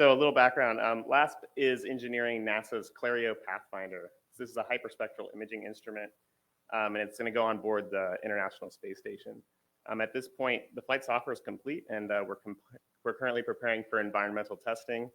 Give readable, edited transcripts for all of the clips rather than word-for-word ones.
So a little background, LASP is engineering NASA's Clario Pathfinder. So this is a hyperspectral imaging instrument, and it's going to go on board the International Space Station. At this point, the flight software is complete, and we're currently preparing for environmental testing.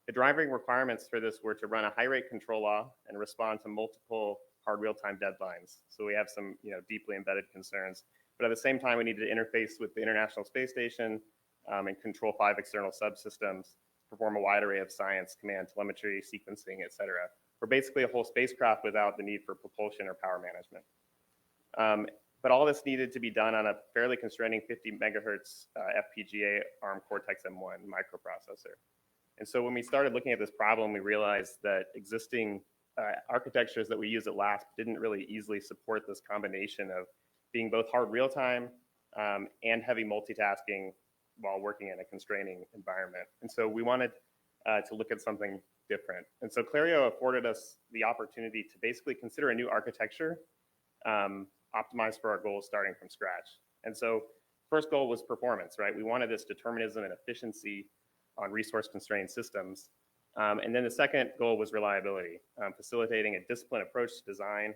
The driving requirements for this were to run a high-rate control law and respond to multiple hard real-time deadlines. So we have some deeply embedded concerns. But at the same time, we needed to interface with the International Space Station and control 5 external subsystems, perform a wide array of science, command, telemetry, sequencing, et cetera. We're basically a whole spacecraft without the need for propulsion or power management. But all this needed to be done on a fairly constraining 50 megahertz FPGA ARM Cortex-M1 microprocessor. And so when we started looking at this problem, we realized that existing architectures that we use at LASP didn't really easily support this combination of being both hard real-time and heavy multitasking while working in a constraining environment. And so we wanted to look at something different. And so Clario afforded us the opportunity to basically consider a new architecture optimized for our goals starting from scratch. And so first goal was performance, right? We wanted this determinism and efficiency on resource-constrained systems. And then the second goal was reliability, facilitating a disciplined approach to design.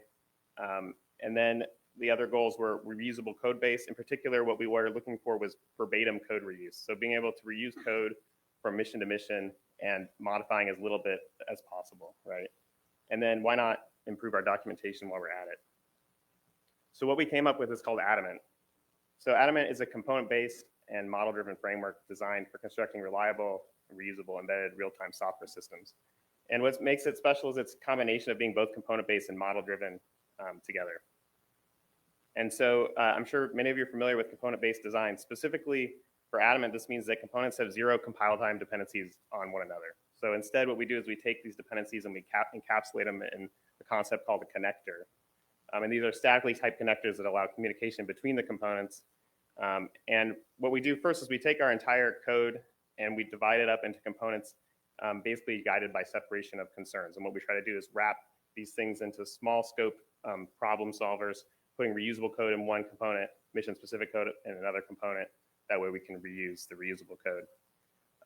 And then the other goals were reusable code base. In particular, what we were looking for was verbatim code reuse. So being able to reuse code from mission to mission and modifying as little bit as possible, right? And then why not improve our documentation while we're at it? So what we came up with is called Adamant. So Adamant is a component-based and model-driven framework designed for constructing reliable, reusable, embedded real-time software systems. And what makes it special is its combination of being both component-based and model-driven together. And so I'm sure many of you are familiar with component-based design. Specifically for Adamant, this means that components have 0 compile time dependencies on one another. So instead, what we do is we take these dependencies and we encapsulate them in a concept called a connector. And these are statically typed connectors that allow communication between the components. And what we do first is we take our entire code and we divide it up into components basically guided by separation of concerns. And what we try to do is wrap these things into small scope problem solvers, putting reusable code in one component, mission-specific code in another component. That way we can reuse the reusable code.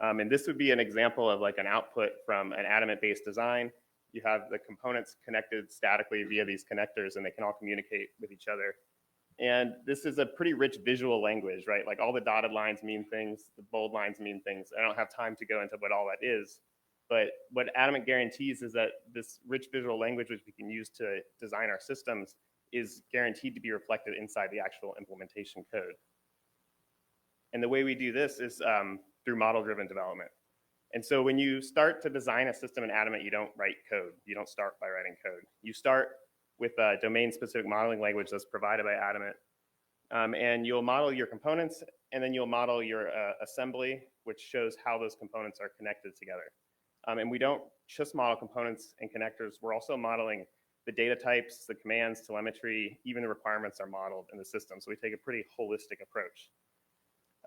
And this would be an example of like an output from an Adamant-based design. You have the components connected statically via these connectors, and they can all communicate with each other. And this is a pretty rich visual language, right? Like all the dotted lines mean things, the bold lines mean things. I don't have time to go into what all that is. But what Adamant guarantees is that this rich visual language, which we can use to design our systems, is guaranteed to be reflected inside the actual implementation code. And the way we do this is through model-driven development. And so when you start to design a system in Adamant, you don't write code. You don't start by writing code. You start with a domain-specific modeling language that's provided by Adamant. And you'll model your components, and then you'll model your assembly, which shows how those components are connected together. And we don't just model components and connectors. We're also modeling the data types, the commands, telemetry, even the requirements are modeled in the system. So we take a pretty holistic approach.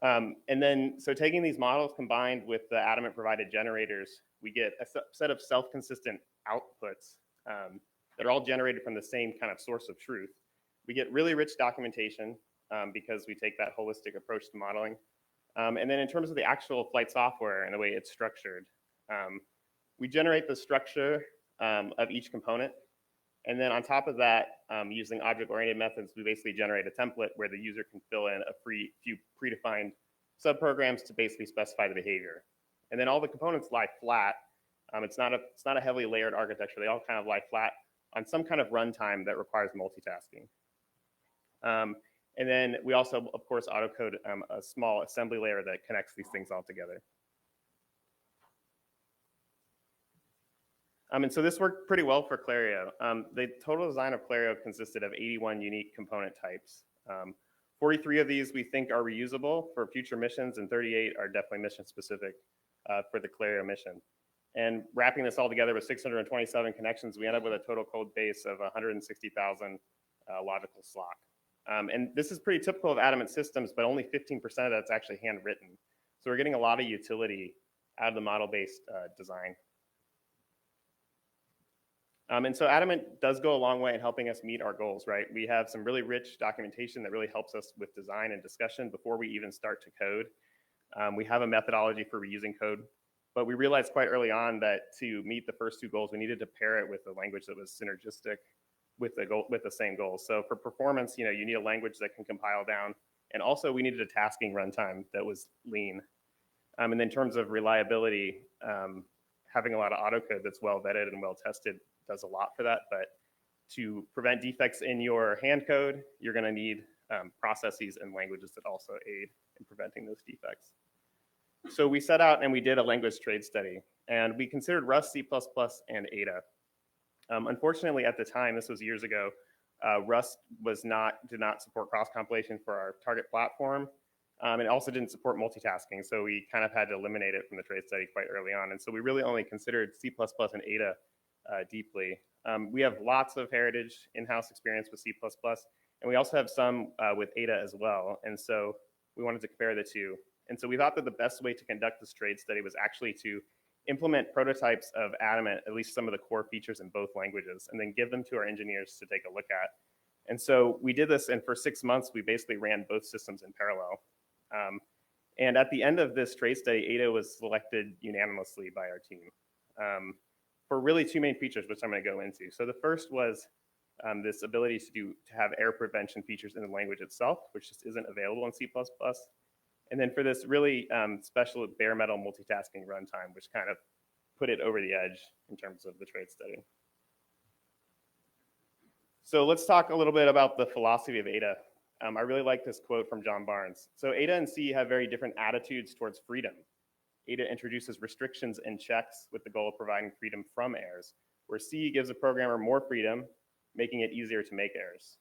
And then, so taking these models combined with the Adamant provided generators, we get a set of self-consistent outputs that are all generated from the same kind of source of truth. We get really rich documentation because we take that holistic approach to modeling. And then in terms of the actual flight software and the way it's structured, we generate the structure of each component. And then on top of that, using object-oriented methods, we basically generate a template where the user can fill in a few predefined subprograms to basically specify the behavior. And then all the components lie flat. It's not a heavily layered architecture. They all kind of lie flat on some kind of runtime that requires multitasking. And then we also, of course, autocode a small assembly layer that connects these things all together. And so this worked pretty well for Clario. The total design of Clario consisted of 81 unique component types. 43 of these we think are reusable for future missions, and 38 are definitely mission specific for the Clario mission. And wrapping this all together with 627 connections, we end up with a total code base of 160,000 logical slot. And this is pretty typical of Adamant systems, but only 15% of that's actually handwritten. So we're getting a lot of utility out of the model-based design. And so Adamant does go a long way in helping us meet our goals, right? We have some really rich documentation that really helps us with design and discussion before we even start to code. We have a methodology for reusing code But we realized quite early on that to meet the first two goals, we needed to pair it with a language that was synergistic with the same goals. So for performance, you need a language that can compile down, and also we needed a tasking runtime that was lean. And then in terms of reliability, having a lot of autocode that's well vetted and well tested does a lot for that. But to prevent defects in your hand code, you're going to need processes and languages that also aid in preventing those defects. So we set out and we did a language trade study, and we considered Rust, C++, and Ada. Unfortunately, at the time, this was years ago, Rust did not support cross-compilation for our target platform. It also didn't support multitasking, so we kind of had to eliminate it from the trade study quite early on. And so we really only considered C++ and Ada deeply. We have lots of heritage in-house experience with C++, and we also have some with Ada as well. And so we wanted to compare the two. And so we thought that the best way to conduct this trade study was actually to implement prototypes of Adamant, at least some of the core features in both languages, and then give them to our engineers to take a look at. And so we did this, and for 6 months, we basically ran both systems in parallel. And at the end of this trade study, Ada was selected unanimously by our team for really two main features, which I'm going to go into. So the first was this ability to have error prevention features in the language itself, which just isn't available in C++. And then for this really special bare metal multitasking runtime, which kind of put it over the edge in terms of the trade study. So let's talk a little bit about the philosophy of Ada. I really like this quote from John Barnes. So Ada and C have very different attitudes towards freedom. Ada introduces restrictions and checks with the goal of providing freedom from errors, where C gives a programmer more freedom, making it easier to make errors.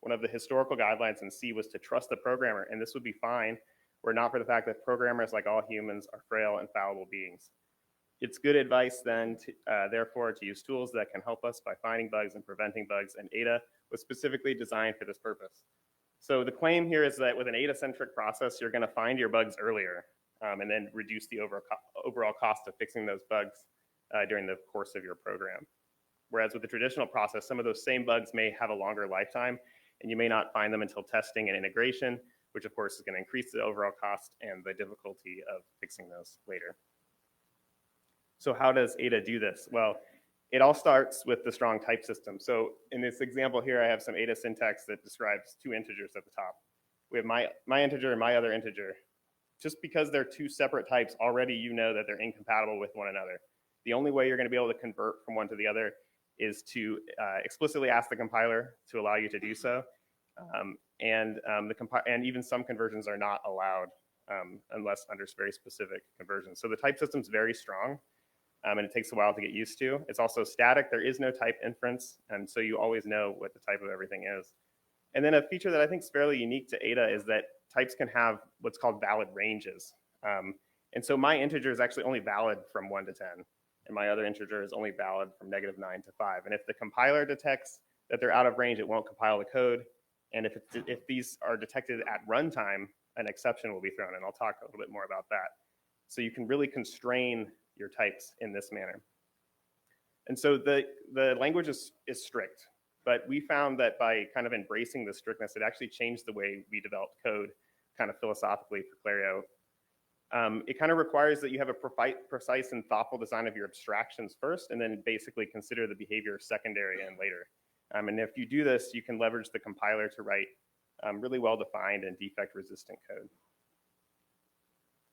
One of the historical guidelines in C was to trust the programmer, and this would be fine were it not for the fact that programmers, like all humans, are frail and fallible beings. It's good advice then, therefore, to use tools that can help us by finding bugs and preventing bugs, and Ada was specifically designed for this purpose. So the claim here is that with an Ada-centric process, you're going to find your bugs earlier and then reduce the overall cost of fixing those bugs during the course of your program. Whereas with the traditional process, some of those same bugs may have a longer lifetime, and you may not find them until testing and integration, which of course is going to increase the overall cost and the difficulty of fixing those later. So how does Ada do this? Well, it all starts with the strong type system. So in this example here, I have some Ada syntax that describes two integers at the top. We have my integer and my other integer. Just because they're two separate types, already you know that they're incompatible with one another. The only way you're going to be able to convert from one to the other is to explicitly ask the compiler to allow you to do so. And even some conversions are not allowed unless under very specific conversions. So the type system is very strong, and it takes a while to get used to. It's also static. There is no type inference, and so you always know what the type of everything is. And then a feature that I think is fairly unique to Ada is that types can have what's called valid ranges. And so my integer is actually only valid from 1 to 10, and my other integer is only valid from -9 to 5. And if the compiler detects that they're out of range, it won't compile the code. And if these are detected at runtime, an exception will be thrown, and I'll talk a little bit more about that. So you can really constrain your types in this manner. And so the language is strict, but we found that by kind of embracing the strictness, it actually changed the way we developed code kind of philosophically for Clario. It kind of requires that you have a precise and thoughtful design of your abstractions first, and then basically consider the behavior secondary and later. And if you do this, you can leverage the compiler to write really well-defined and defect-resistant code.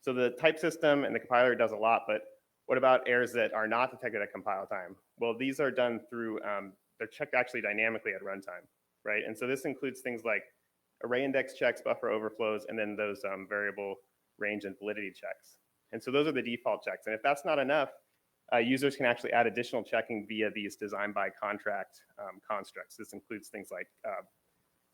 So the type system and the compiler does a lot, but what about errors that are not detected at compile time? Well, these are done through, they're checked actually dynamically at runtime, right? And so this includes things like array index checks, buffer overflows, and then those variable range and validity checks. And so those are the default checks. And if that's not enough, users can actually add additional checking via these design by contract constructs. This includes things like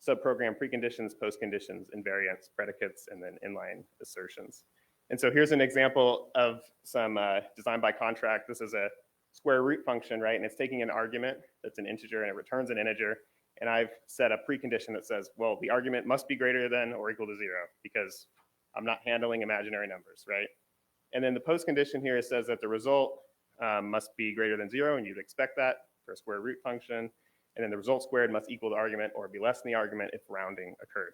subprogram preconditions, postconditions, invariants, predicates, and then inline assertions. And so here's an example of some design by contract. This is a square root function, right? And it's taking an argument that's an integer and it returns an integer. And I've set a precondition that says, well, the argument must be greater than or equal to 0 because I'm not handling imaginary numbers, right? And then the postcondition here says that the result must be greater than 0, and you'd expect that for a square root function. And then the result squared must equal the argument or be less than the argument if rounding occurred.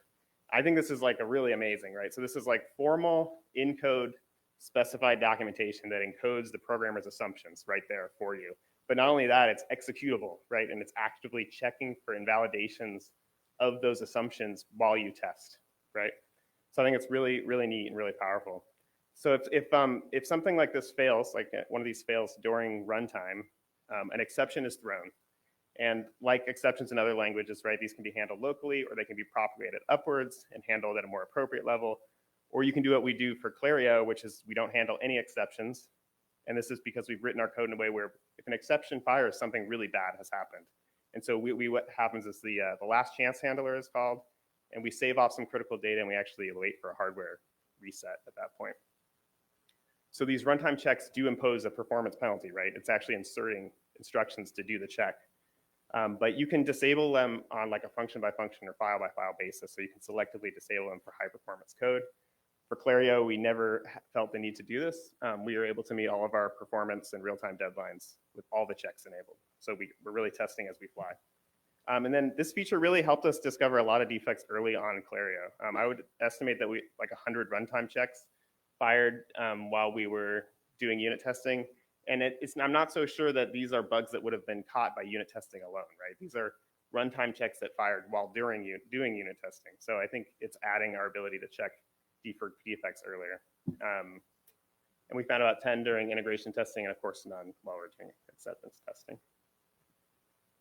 I think this is like a really amazing, right? So this is like formal in-code specified documentation that encodes the programmer's assumptions right there for you. But not only that, it's executable, right? And it's actively checking for invalidations of those assumptions while you test, right? So I think it's really, really neat and really powerful. So if something like this fails, like one of these fails during runtime, an exception is thrown. And like exceptions in other languages, right, these can be handled locally, or they can be propagated upwards and handled at a more appropriate level. Or you can do what we do for Clario, which is we don't handle any exceptions. And this is because we've written our code in a way where if an exception fires, something really bad has happened. And so what happens is the last chance handler is called, and we save off some critical data, and we actually wait for a hardware reset at that point. So these runtime checks do impose a performance penalty, right? It's actually inserting instructions to do the check. But you can disable them on like a function by function or file by file basis, so you can selectively disable them for high performance code. For Clario, we never felt the need to do this. We were able to meet all of our performance and real-time deadlines with all the checks enabled. So we're really testing as we fly. And then this feature really helped us discover a lot of defects early on in Clario. I would estimate that we like 100 runtime checks fired while we were doing unit testing. And I'm not so sure that these are bugs that would have been caught by unit testing alone, right? These are runtime checks that fired while doing unit testing. So I think it's adding our ability to check defects earlier. And we found about 10 during integration testing, and of course none while we're doing acceptance testing.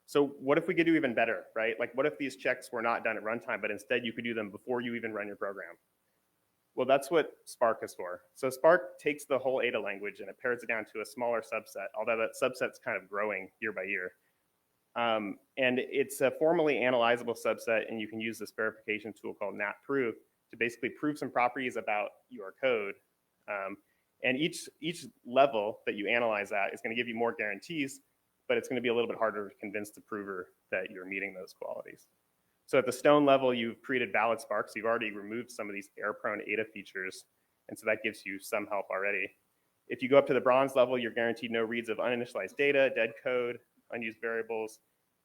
So what if we could do even better, right? Like what if these checks were not done at runtime, but instead you could do them before you even run your program? Well, that's what Spark is for. So Spark takes the whole Ada language and it pares it down to a smaller subset, although that subset's kind of growing year by year. And it's a formally analyzable subset, and you can use this verification tool called NatProve to basically prove some properties about your code. And each level that you analyze at is going to give you more guarantees, but it's going to be a little bit harder to convince the prover that you're meeting those qualities. So at the stone level, you've created valid sparks. You've already removed some of these error-prone Ada features, and so that gives you some help already. If you go up to the bronze level, you're guaranteed no reads of uninitialized data, dead code, unused variables,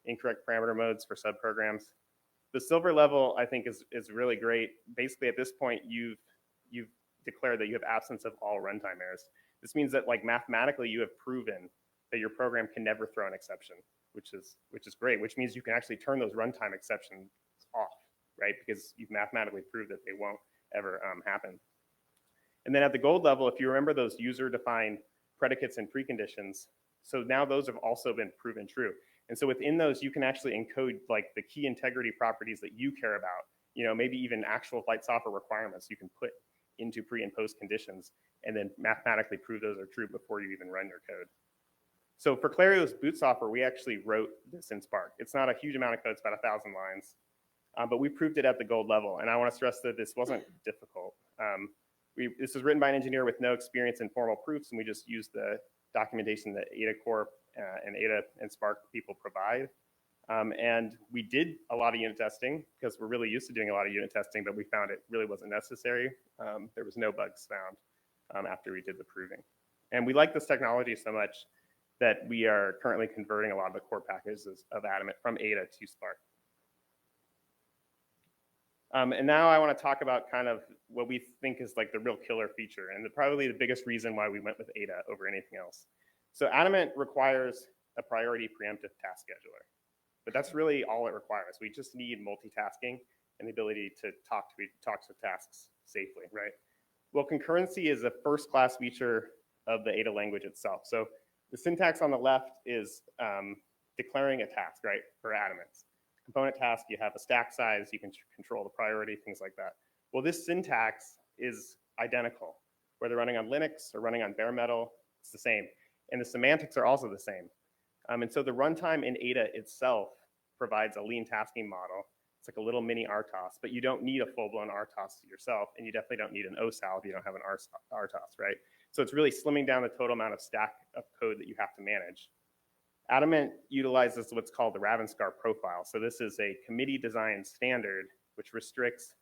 incorrect parameter modes for subprograms. The silver level, I think, is really great. Basically, at this point, you've declared that you have absence of all runtime errors. This means that, like, mathematically, you have proven that your program can never throw an exception, which is great, which means you can actually turn those runtime exceptions off, right? Because you've mathematically proved that they won't ever happen. And then at the gold level, if you remember those user-defined predicates and preconditions, so now those have also been proven true. And so within those, you can actually encode like the key integrity properties that you care about, maybe even actual flight software requirements you can put into pre and post conditions, and then mathematically prove those are true before you even run your code. So for Clario's boot software, we actually wrote this in Spark. It's not a huge amount of code, it's about 1,000 lines, but we proved it at the gold level. And I want to stress that this wasn't difficult. This was written by an engineer with no experience in formal proofs, and we just used the documentation that AdaCore and Ada and Spark people provide. And we did a lot of unit testing because we're really used to doing a lot of unit testing, but we found it really wasn't necessary. There was no bugs found after we did the proving. And we like this technology so much that we are currently converting a lot of the core packages of Adamant from Ada to Spark. And now I want to talk about kind of what we think is like the real killer feature, and probably the biggest reason why we went with Ada over anything else. So Adamant requires a priority preemptive task scheduler, but that's really all it requires. We just need multitasking and the ability to talk to tasks safely, right? Well, concurrency is a first-class feature of the Ada language itself. So the syntax on the left is declaring a task, right, for Adamant. Component task, you have a stack size, you can control the priority, things like that. Well, this syntax is identical. Whether running on Linux or running on bare metal, it's the same. And the semantics are also the same. And so the runtime in Ada itself provides a lean tasking model. It's like a little mini RTOS, but you don't need a full-blown RTOS yourself, and you definitely don't need an OSAL if you don't have an RTOS, right? So it's really slimming down the total amount of stack of code that you have to manage. Adamant utilizes what's called the Ravenscar profile. So this is a committee-designed standard which restricts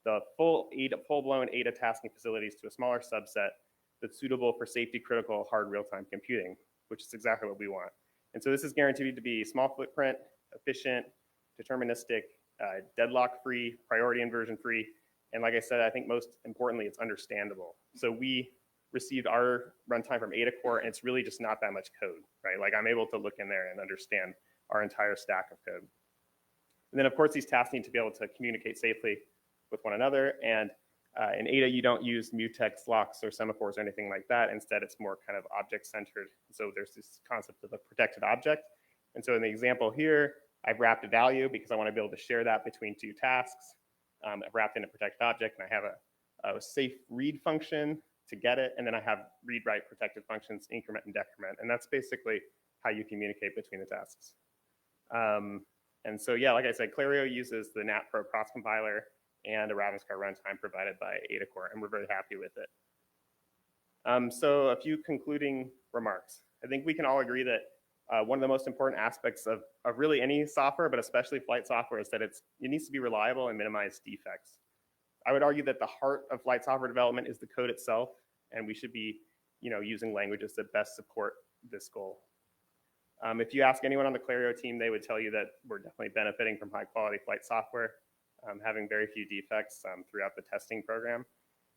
the full-blown Ada tasking facilities to a smaller subset that's suitable for safety-critical hard real-time computing, which is exactly what we want. And so this is guaranteed to be small footprint, efficient, deterministic, deadlock-free, priority inversion-free, and like I said, I think most importantly, it's understandable. So we received our runtime from AdaCore, and it's really just not that much code, right? Like I'm able to look in there and understand our entire stack of code. And then of course these tasks need to be able to communicate safely with one another. And in Ada, you don't use mutex locks or semaphores or anything like that. Instead, it's more kind of object-centered. So there's this concept of a protected object. And so in the example here, I've wrapped a value because I want to be able to share that between two tasks. I've wrapped in a protected object, and I have a safe read function to get it, and then I have read-write protected functions, increment and decrement, and that's basically how you communicate between the tasks. And so yeah, like I said, Clario uses the NatPro Proc compiler and a Ravenscar runtime provided by AdaCore, and we're very happy with it. So a few concluding remarks. I think we can all agree that one of the most important aspects of really any software, but especially flight software, is that it needs to be reliable and minimize defects. I would argue that the heart of flight software development is the code itself, and we should be using languages that best support this goal. If you ask anyone on the Clario team, they would tell you that we're definitely benefiting from high quality flight software, having very few defects throughout the testing program.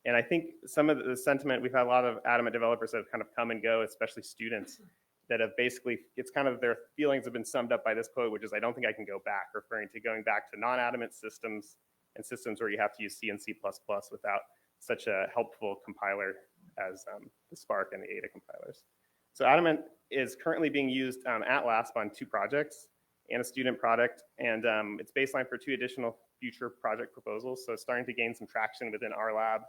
And I think some of the sentiment, we've had a lot of Adamant developers that have kind of come and go, especially students, that have basically, it's kind of their feelings have been summed up by this quote, which is, I don't think I can go back, referring to going back to non-Adamant systems and systems where you have to use C and C++ without such a helpful compiler as the Spark and the Ada compilers. So Adamant is currently being used at LASP on 2 projects and a student product, and it's baseline for 2 additional future project proposals, so it's starting to gain some traction within our lab.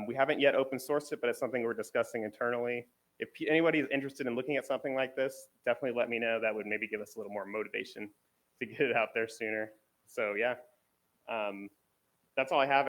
We haven't yet open sourced it, but it's something we're discussing internally. If anybody is interested in looking at something like this, definitely let me know. That would maybe give us a little more motivation to get it out there sooner. So yeah, that's all I have.